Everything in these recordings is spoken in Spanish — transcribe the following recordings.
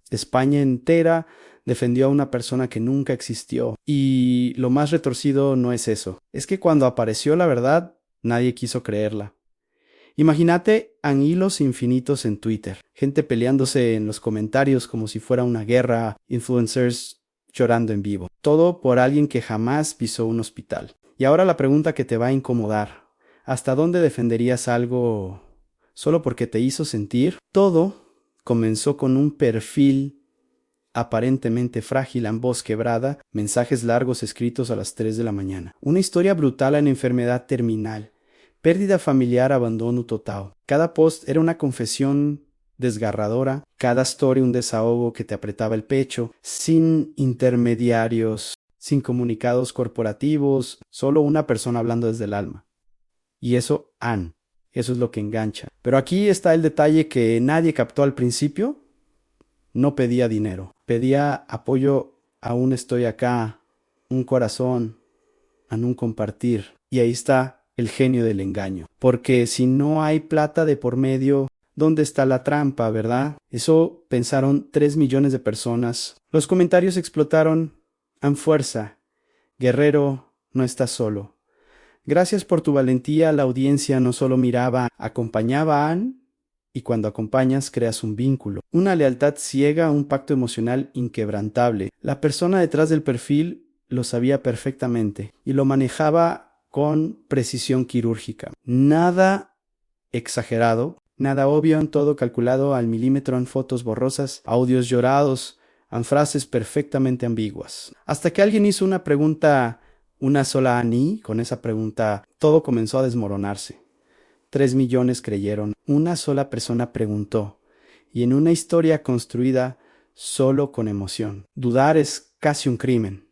España entera defendió a una persona que nunca existió. Y lo más retorcido no es eso. Es que cuando apareció la verdad, nadie quiso creerla. Imagínate a hilos infinitos en Twitter, gente peleándose en los comentarios como si fuera una guerra, influencers llorando en vivo. Todo por alguien que jamás pisó un hospital. Y ahora la pregunta que te va a incomodar. ¿Hasta dónde defenderías algo solo porque te hizo sentir? Todo comenzó con un perfil aparentemente frágil en voz quebrada, mensajes largos escritos a las 3 de la mañana. Una historia brutal en enfermedad terminal. Pérdida familiar, abandono total. Cada post era una confesión desgarradora, cada story un desahogo que te apretaba el pecho, sin intermediarios, sin comunicados corporativos, solo una persona hablando desde el alma. Y eso es lo que engancha. Pero aquí está el detalle que nadie captó al principio. No pedía dinero, pedía apoyo, aún estoy acá, un corazón, a un compartir. Y ahí está el genio del engaño. Porque si no hay plata de por medio, ¿dónde está la trampa, verdad? Eso pensaron 3 millones de personas. Los comentarios explotaron. En fuerza. Guerrero, no estás solo. Gracias por tu valentía. La audiencia no solo miraba, acompañaba a Anne. Y cuando acompañas, creas un vínculo. Una lealtad ciega, un pacto emocional inquebrantable. La persona detrás del perfil lo sabía perfectamente y lo manejaba con precisión quirúrgica. Nada exagerado, nada obvio, en todo calculado al milímetro, en fotos borrosas, audios llorados, en frases perfectamente ambiguas. Hasta que alguien hizo una pregunta, una sola Ani, con esa pregunta todo comenzó a desmoronarse. 3 millones creyeron. Una sola persona preguntó. Y en una historia construida solo con emoción. Dudar es casi un crimen.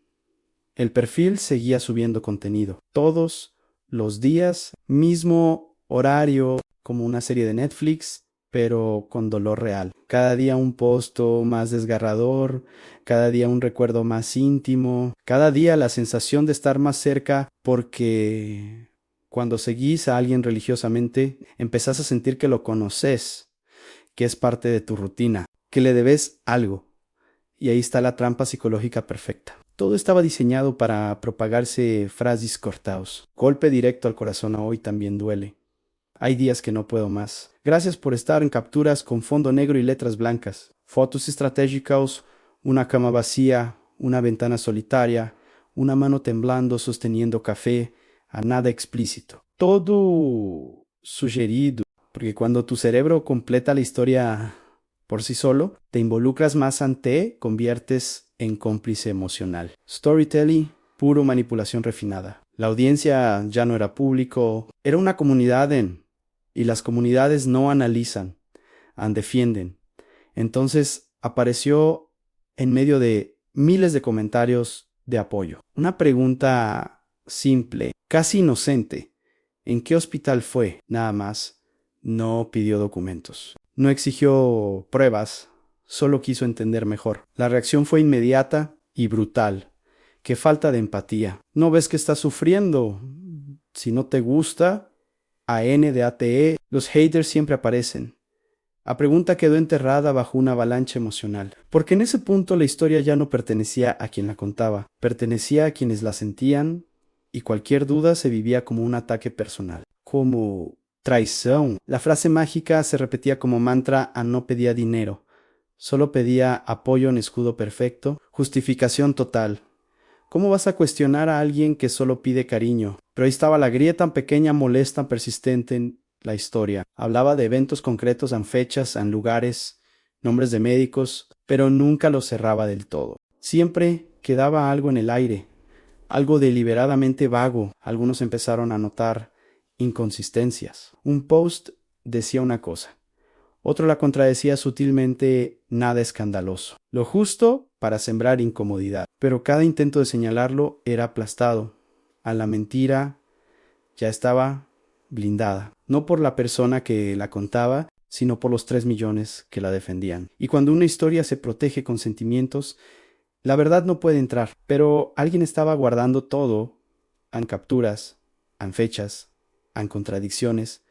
El perfil seguía subiendo contenido. Todos los días, mismo horario, como una serie de Netflix, pero con dolor real. Cada día un posto más desgarrador, cada día un recuerdo más íntimo, cada día la sensación de estar más cerca porque cuando seguís a alguien religiosamente, empezás a sentir que lo conoces, que es parte de tu rutina, que le debes algo. Y ahí está la trampa psicológica perfecta. Todo estaba diseñado para propagarse frases cortados. Golpe directo al corazón a hoy también duele. Hay días que no puedo más. Gracias por estar en capturas con fondo negro y letras blancas. Fotos estratégicas, una cama vacía, una ventana solitaria, una mano temblando sosteniendo café, a nada explícito. Todo sugerido, porque cuando tu cerebro completa la historia por sí solo, te involucras más ante, conviertes en cómplice emocional. Storytelling, puro manipulación refinada. La audiencia ya no era público, era una comunidad y las comunidades no analizan, defienden. Entonces apareció en medio de miles de comentarios de apoyo. Una pregunta simple, casi inocente. ¿En qué hospital fue? Nada más. No pidió documentos. No exigió pruebas, solo quiso entender mejor. La reacción fue inmediata y brutal. Qué falta de empatía. ¿No ves que estás sufriendo? Si no te gusta, AN de ATE, los haters siempre aparecen. La pregunta quedó enterrada bajo una avalancha emocional, porque en ese punto la historia ya no pertenecía a quien la contaba, pertenecía a quienes la sentían, y cualquier duda se vivía como un ataque personal, como traición. La frase mágica se repetía como mantra a no pedía dinero, solo pedía apoyo en escudo perfecto, justificación total. ¿Cómo vas a cuestionar a alguien que solo pide cariño? Pero ahí estaba la grieta pequeña, molesta, persistente en la historia. Hablaba de eventos concretos, en fechas, en lugares, nombres de médicos, pero nunca los cerraba del todo. Siempre quedaba algo en el aire, algo deliberadamente vago. Algunos empezaron a notar inconsistencias. Un post decía una cosa, otro la contradecía sutilmente, nada escandaloso. Lo justo para sembrar incomodidad. Pero cada intento de señalarlo era aplastado. A la mentira ya estaba blindada. No por la persona que la contaba, sino por los 3 millones que la defendían. Y cuando una historia se protege con sentimientos, la verdad no puede entrar. Pero alguien estaba guardando todo, en capturas, en fechas, en contradicciones,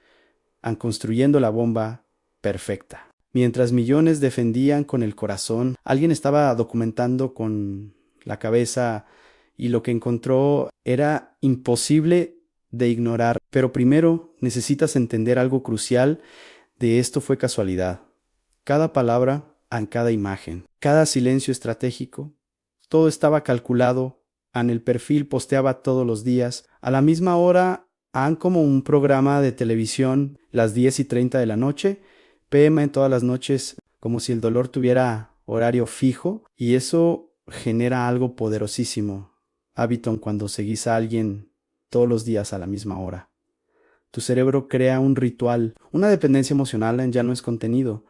en construyendo la bomba perfecta. Mientras millones defendían con el corazón, alguien estaba documentando con la cabeza y lo que encontró era imposible de ignorar. Pero primero necesitas entender algo crucial de esto fue casualidad. Cada palabra, en cada imagen, cada silencio estratégico, todo estaba calculado. En el perfil posteaba todos los días. A la misma hora, han como un programa de televisión, las 10:30 de la noche, PM todas las noches, como si el dolor tuviera horario fijo, y eso genera algo poderosísimo. Hábito cuando seguís a alguien todos los días a la misma hora. Tu cerebro crea un ritual, una dependencia emocional ya no es contenido,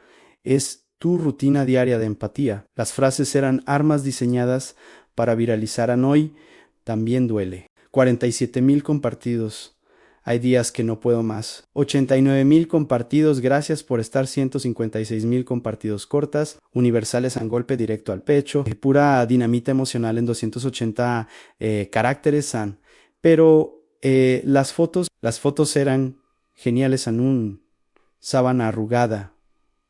es tu rutina diaria de empatía. Las frases eran armas diseñadas para viralizar. Hanoi también duele. 47,000 compartidos. Hay días que no puedo más. 89,000 compartidos, gracias por estar. 156,000 compartidos cortas, universales en golpe directo al pecho. Pura dinamita emocional en 280 caracteres. Pero las fotos eran geniales en un sábana arrugada,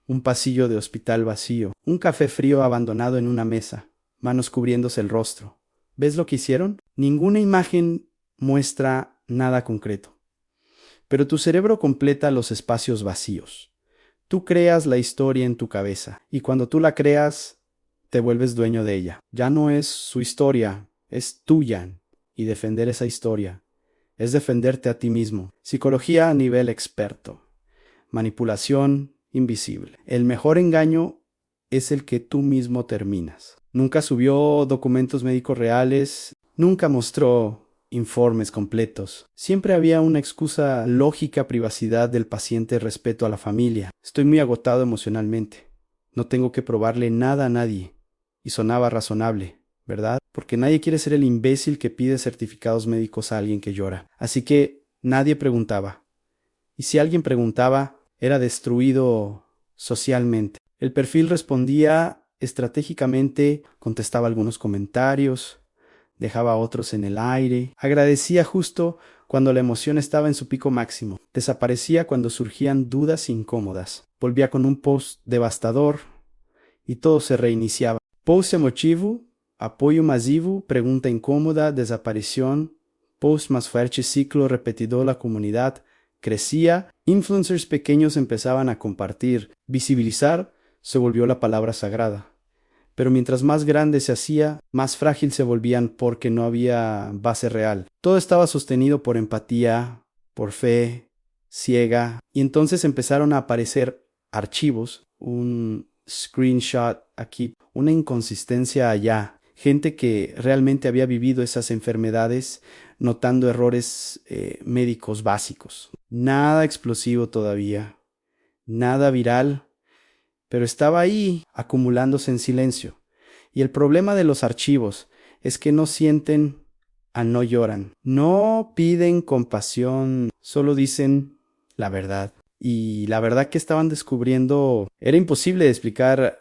un pasillo de hospital vacío, un café frío abandonado en una mesa, manos cubriéndose el rostro. ¿Ves lo que hicieron? Ninguna imagen muestra nada concreto. Pero tu cerebro completa los espacios vacíos. Tú creas la historia en tu cabeza, y cuando tú la creas, te vuelves dueño de ella. Ya no es su historia, es tuya, y defender esa historia es defenderte a ti mismo. Psicología a nivel experto. Manipulación invisible. El mejor engaño es el que tú mismo terminas. Nunca subió documentos médicos reales, nunca mostró informes completos. Siempre había una excusa lógica: privacidad del paciente, respeto a la familia. Estoy muy agotado emocionalmente. No tengo que probarle nada a nadie. Y sonaba razonable, ¿verdad? Porque nadie quiere ser el imbécil que pide certificados médicos a alguien que llora. Así que nadie preguntaba. Y si alguien preguntaba, era destruido socialmente. El perfil respondía estratégicamente, contestaba algunos comentarios, dejaba otros en el aire, agradecía justo cuando la emoción estaba en su pico máximo, desaparecía cuando surgían dudas incómodas, volvía con un post devastador y todo se reiniciaba. Post emotivo, apoyo masivo, pregunta incómoda, desaparición, post más fuerte, ciclo repetido, la comunidad crecía, influencers pequeños empezaban a compartir, visibilizar se volvió la palabra sagrada. Pero mientras más grande se hacía, más frágil se volvían porque no había base real. Todo estaba sostenido por empatía, por fe ciega, y entonces empezaron a aparecer archivos, un screenshot aquí, una inconsistencia allá. Gente que realmente había vivido esas enfermedades, notando errores médicos básicos. Nada explosivo todavía, nada viral, pero estaba ahí, acumulándose en silencio. Y el problema de los archivos es que no sienten, no lloran, no piden compasión, solo dicen la verdad. Y la verdad que estaban descubriendo era imposible de explicar.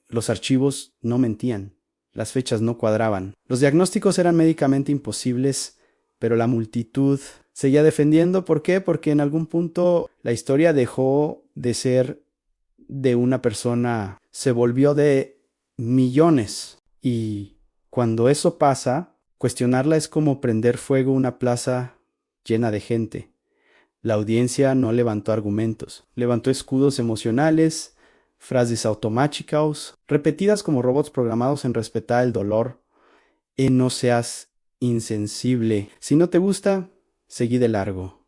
Los archivos no mentían. Las fechas no cuadraban. Los diagnósticos eran médicamente imposibles, pero la multitud seguía defendiendo. ¿Por qué? Porque en algún punto la historia dejó de ser de una persona, se volvió de millones. Y cuando eso pasa, cuestionarla es como prender fuego una plaza llena de gente. La audiencia no levantó argumentos, levantó escudos emocionales, frases automáticas, repetidas como robots programados en respetar el dolor. No seas insensible. Si no te gusta, seguí de largo.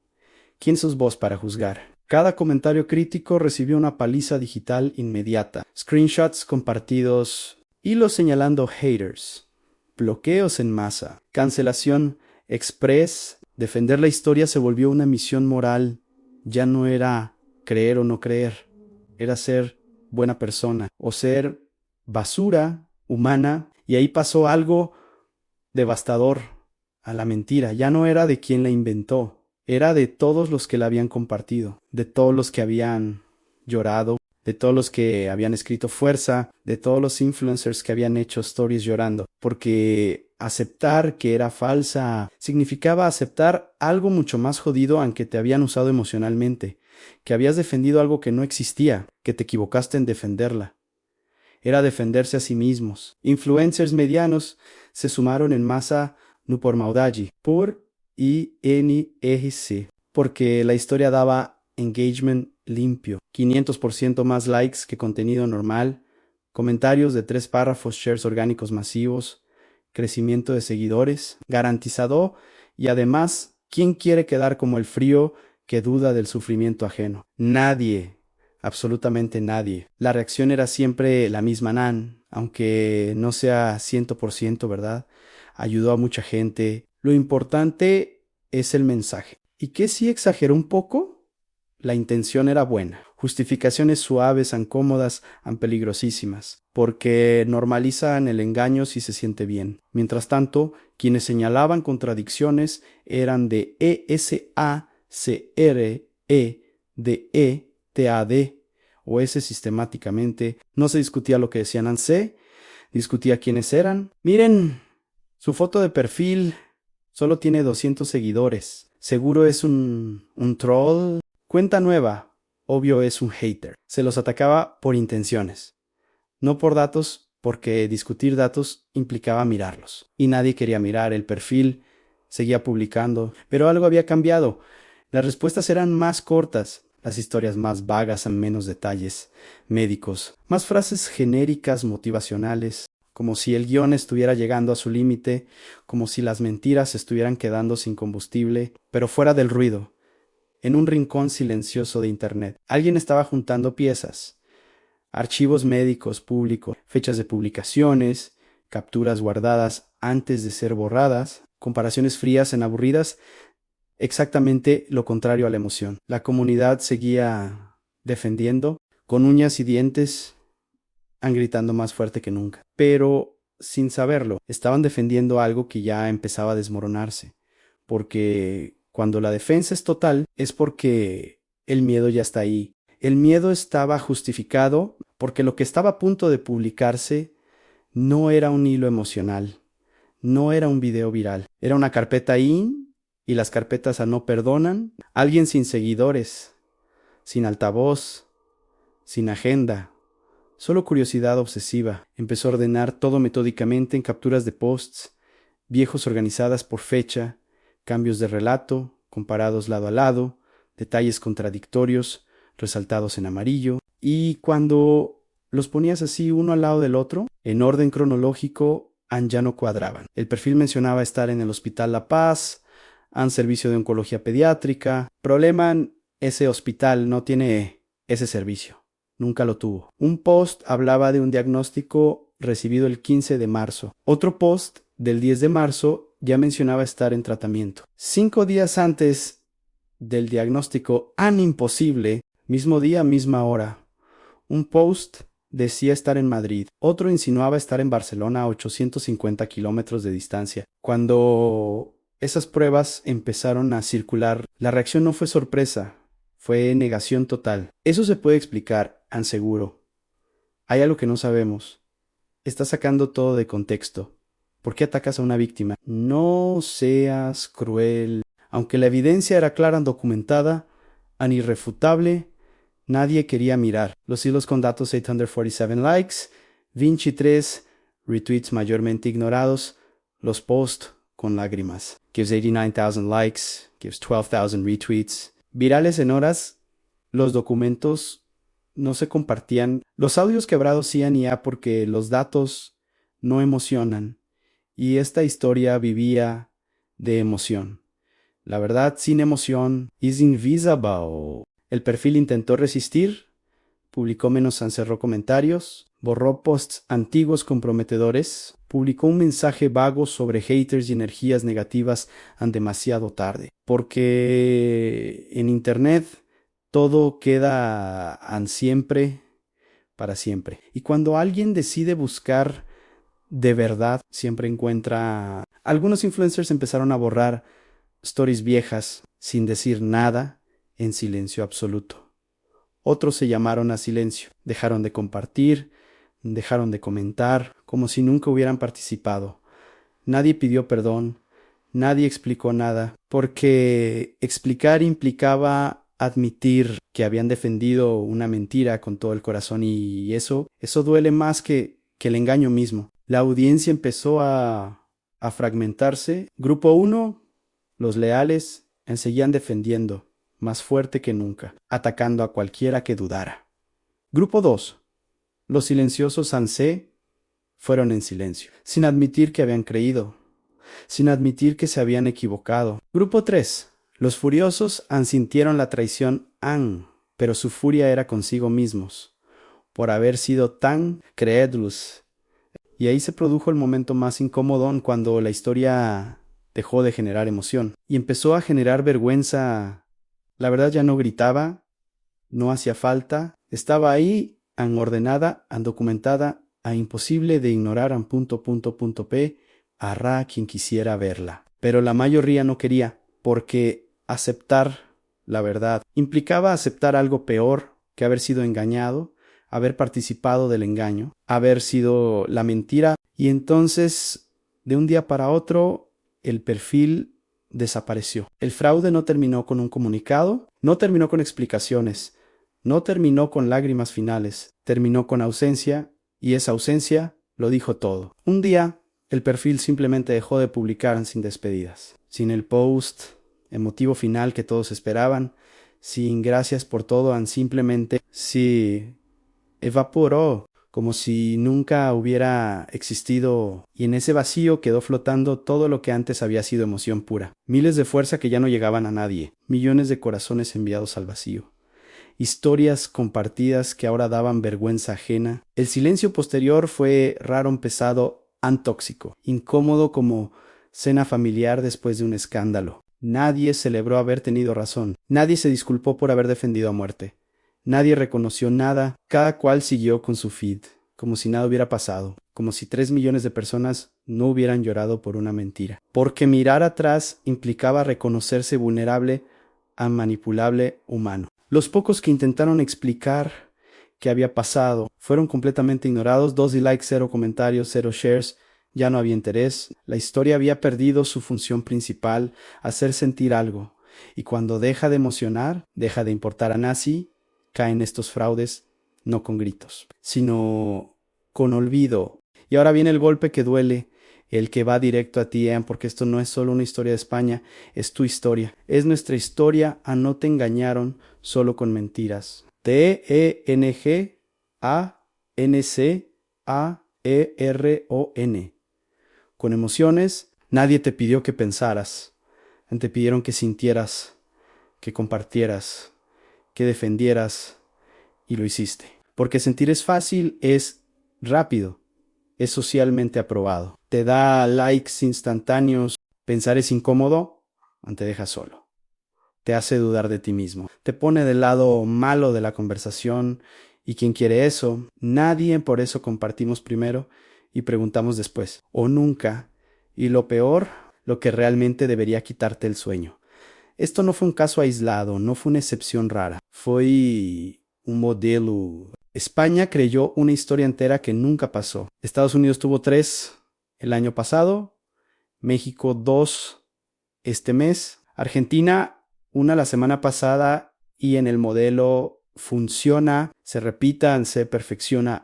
¿Quién sos vos para juzgar? Cada comentario crítico recibió una paliza digital inmediata. Screenshots compartidos, hilos señalando haters, bloqueos en masa, cancelación express. Defender la historia se volvió una misión moral. Ya no era creer o no creer, era ser buena persona o ser basura humana. Y ahí pasó algo devastador a la mentira. Ya no era de quien la inventó, era de todos los que la habían compartido, de todos los que habían llorado, de todos los que habían escrito fuerza, de todos los influencers que habían hecho stories llorando, porque aceptar que era falsa significaba aceptar algo mucho más jodido, aunque te habían usado emocionalmente. que habías defendido algo que no existía, que te equivocaste en defenderla. Era defenderse a sí mismos. Influencers medianos se sumaron en masa no por maldade, por INRC, porque la historia daba engagement limpio, 500% más likes que contenido normal, comentarios de 3 párrafos, shares orgánicos masivos, crecimiento de seguidores, garantizado, y además, ¿quién quiere quedar como el frío que duda del sufrimiento ajeno? Nadie. Absolutamente nadie. La reacción era siempre la misma. Nan, aunque no sea 100%, ¿verdad? Ayudó a mucha gente. Lo importante es el mensaje. ¿Y qué si exageró un poco? La intención era buena. Justificaciones suaves, tan cómodas, tan peligrosísimas, porque normalizan el engaño si se siente bien. Mientras tanto, quienes señalaban contradicciones eran de ESACREDETAD o S sistemáticamente. No se discutía lo que decían ANSE, discutía quiénes eran. Miren, su foto de perfil solo tiene 200 seguidores. Seguro es un troll. Cuenta nueva. Obvio es un hater. Se los atacaba por intenciones, no por datos, porque discutir datos implicaba mirarlos. Y nadie quería mirar el perfil. Seguía publicando, pero algo había cambiado. Las respuestas eran más cortas, las historias más vagas, en menos detalles médicos, más frases genéricas motivacionales, como si el guión estuviera llegando a su límite, como si las mentiras estuvieran quedando sin combustible, pero fuera del ruido, en un rincón silencioso de Internet. Alguien estaba juntando piezas, archivos médicos públicos, fechas de publicaciones, capturas guardadas antes de ser borradas, comparaciones frías en aburridas, exactamente lo contrario a la emoción. La comunidad seguía defendiendo, con uñas y dientes, gritando más fuerte que nunca. Pero, sin saberlo, estaban defendiendo algo que ya empezaba a desmoronarse, porque cuando la defensa es total, es porque el miedo ya está ahí. El miedo estaba justificado porque lo que estaba a punto de publicarse no era un hilo emocional, no era un video viral, era una carpeta IN, y las carpetas a no perdonan, alguien sin seguidores, sin altavoz, sin agenda, solo curiosidad obsesiva. Empezó a ordenar todo metódicamente en capturas de posts, viejos organizadas por fecha, cambios de relato, comparados lado a lado, detalles contradictorios, resaltados en amarillo, y cuando los ponías así uno al lado del otro, en orden cronológico, ya no cuadraban. El perfil mencionaba estar en el Hospital La Paz, servicio de oncología pediátrica. Problema, ese hospital no tiene ese servicio. Nunca lo tuvo. Un post hablaba de un diagnóstico recibido el 15 de marzo. Otro post del 10 de marzo ya mencionaba estar en tratamiento. 5 días antes del diagnóstico imposible, mismo día, misma hora, un post decía estar en Madrid. Otro insinuaba estar en Barcelona a 850 kilómetros de distancia. Cuando esas pruebas empezaron a circular, la reacción no fue sorpresa, fue negación total. Eso se puede explicar, seguro. Hay algo que no sabemos. Estás sacando todo de contexto. ¿Por qué atacas a una víctima? No seas cruel. Aunque la evidencia era clara, documentada, irrefutable, nadie quería mirar. Los hilos con datos 847 likes, Vinci 3 retweets mayormente ignorados, los posts con lágrimas. Gives 89,000 likes, gives 12,000 retweets. Virales en horas, los documentos no se compartían. Los audios quebrados sí porque los datos no emocionan. Y esta historia vivía de emoción. La verdad sin emoción is invisible. El perfil intentó resistir, publicó menos, cerró comentarios, borró posts antiguos comprometedores, publicó un mensaje vago sobre haters y energías negativas demasiado tarde. Porque en Internet todo queda siempre, para siempre. Y cuando alguien decide buscar de verdad, siempre encuentra. Algunos influencers empezaron a borrar stories viejas sin decir nada, en silencio absoluto. Otros se llamaron a silencio, dejaron de compartir, dejaron de comentar, como si nunca hubieran participado. Nadie pidió perdón, nadie explicó nada, porque explicar implicaba admitir que habían defendido una mentira con todo el corazón y eso duele más que el engaño mismo. La audiencia empezó a fragmentarse. Grupo uno, los leales, seguían defendiendo, más fuerte que nunca, atacando a cualquiera que dudara. Grupo 2, los silenciosos Ansé fueron en silencio, sin admitir que habían creído, sin admitir que se habían equivocado. Grupo 3, los furiosos sintieron la traición pero su furia era consigo mismos, por haber sido tan crédulos. Y ahí se produjo el momento más incómodo cuando la historia dejó de generar emoción y empezó a generar vergüenza. La verdad ya no gritaba, no hacía falta, estaba ahí, ordenada, documentada, imposible de ignorar, P, hará quien quisiera verla. Pero la mayoría no quería, porque aceptar la verdad implicaba aceptar algo peor que haber sido engañado, haber participado del engaño, haber sido la mentira. Y entonces, de un día para otro, el perfil desapareció. El fraude no terminó con un comunicado, no terminó con explicaciones, no terminó con lágrimas finales, terminó con ausencia, y esa ausencia lo dijo todo. Un día, el perfil simplemente dejó de publicar sin despedidas, sin el post emotivo final que todos esperaban, sin gracias por todo, simplemente se evaporó, como si nunca hubiera existido, y en ese vacío quedó flotando todo lo que antes había sido emoción pura. Miles de fuerza que ya no llegaban a nadie, millones de corazones enviados al vacío, historias compartidas que ahora daban vergüenza ajena. El silencio posterior fue raro, pesado, tóxico, incómodo como cena familiar después de un escándalo. Nadie celebró haber tenido razón, nadie se disculpó por haber defendido a muerte. Nadie reconoció nada, cada cual siguió con su feed, como si nada hubiera pasado, como si 3 millones de personas no hubieran llorado por una mentira. Porque mirar atrás implicaba reconocerse vulnerable a manipulable humano. Los pocos que intentaron explicar qué había pasado fueron completamente ignorados. 2 likes, 0 comentarios, 0 shares. Ya no había interés. La historia había perdido su función principal, hacer sentir algo. Y cuando deja de emocionar, deja de importar a nadie, caen estos fraudes no con gritos, sino con olvido. Y ahora viene el golpe que duele, el que va directo a ti, porque esto no es solo una historia de España, es tu historia. Es nuestra historia, no te engañaron solo con mentiras. TENGANCAERON. Con emociones, nadie te pidió que pensaras, te pidieron que sintieras, que compartieras, que defendieras, y lo hiciste. Porque sentir es fácil, es rápido, es socialmente aprobado. Te da likes instantáneos. Pensar es incómodo, te deja solo. Te hace dudar de ti mismo. Te pone del lado malo de la conversación. ¿Y quién quiere eso? Nadie. Por eso compartimos primero y preguntamos después. O nunca. Y lo peor, lo que realmente debería quitarte el sueño. Esto no fue un caso aislado, no fue una excepción rara. Fue un modelo. España creyó una historia entera que nunca pasó. Estados Unidos tuvo 3 el año pasado, México 2 este mes, Argentina 1 la semana pasada, y en el modelo funciona, se repitan, se perfecciona.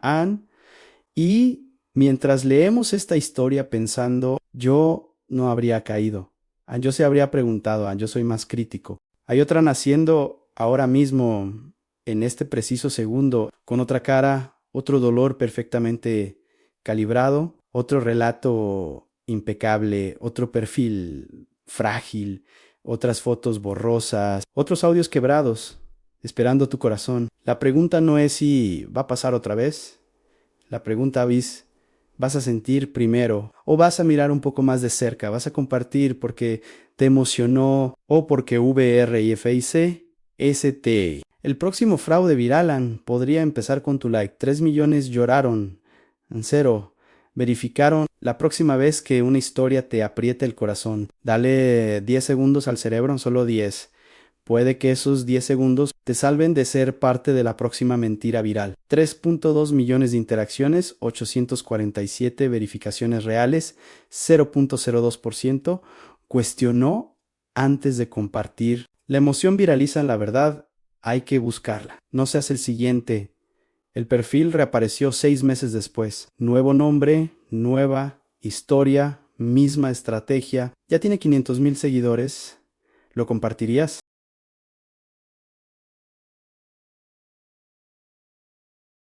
Y mientras leemos esta historia pensando, yo no habría caído. Yo se habría preguntado, yo soy más crítico. Hay otra naciendo ahora mismo, en este preciso segundo, con otra cara, otro dolor perfectamente calibrado, otro relato impecable, otro perfil frágil, otras fotos borrosas, otros audios quebrados, esperando tu corazón. La pregunta no es si va a pasar otra vez. La pregunta es, ¿vas a sentir primero o vas a mirar un poco más de cerca? ¿Vas a compartir porque te emocionó o porque VR y FIC? ST. El próximo fraude viral podría empezar con tu like. 3 millones lloraron. 0. Verificaron. La próxima vez que una historia te apriete el corazón, dale 10 segundos al cerebro, solo 10. Puede que esos 10 segundos te salven de ser parte de la próxima mentira viral. 3.2 millones de interacciones, 847 verificaciones reales, 0.02%. Cuestionó antes de compartir. La emoción viraliza la verdad, Hay que buscarla. No seas el siguiente. El perfil reapareció 6 meses después. Nuevo nombre, nueva historia, misma estrategia. Ya tiene 500,000 seguidores. ¿Lo compartirías?